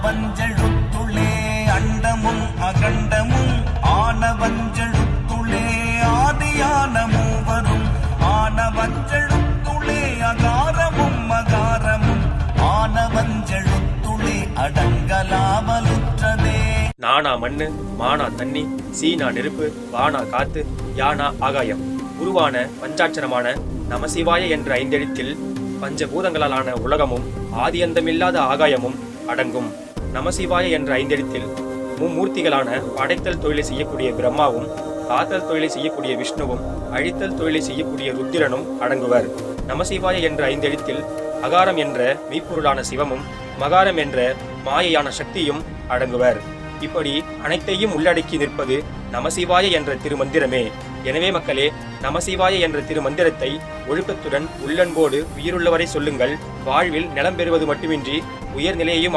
ஆனவஞ்செழுத்துளே அண்டமும் அகண்டமும் ஆனவஞ்செழுத்துளே ஆதியான மூவரும் ஆனவஞ்செழுத்துளே அகாரமும் மகாரமும் ஆனவஞ்செழுத்துளே அடங்கலாமலுற்றதே. நானா மண்ணு, மானா தண்ணி, சீனா நெருப்பு, வானா காத்து, யானா ஆகாயம். உருவான பஞ்சாட்சரமான நமசிவாய என்ற ஐந்தெழுத்தில் பஞ்சபூதங்களாலான உலகமும் ஆதியந்தமில்லாத ஆகாயமும் அடங்கும். நமசிவாய என்ற ஐந்தெழுத்தில் மும்மூர்த்திகளான படைத்தல் தொழிலை செய்யக்கூடிய பிரம்மாவும், காத்தல் தொழிலை செய்யக்கூடிய விஷ்ணுவும், அழித்தல் தொழிலை செய்யக்கூடிய ருத்திரனும் அடங்குவர். நமசிவாய என்ற ஐந்தெழுத்தில் அகாரம் என்ற மெய்ப்பொருளான சிவமும், மகாரம் என்ற மாயையான சக்தியும் அடங்குவர். இப்படி அனைத்தையும் உள்ளடக்கி நிற்பது நமசிவாய என்ற திருமந்திரமே. எனவே மக்களே, நமசிவாய என்ற திருமந்திரத்தை ஒழுக்கத்துடன் உள்ளன்போடு உயிருள்ளவரை சொல்லுங்கள். வாழ்வில் நலம் பெறுவது மட்டுமின்றி உயர்நிலையையும்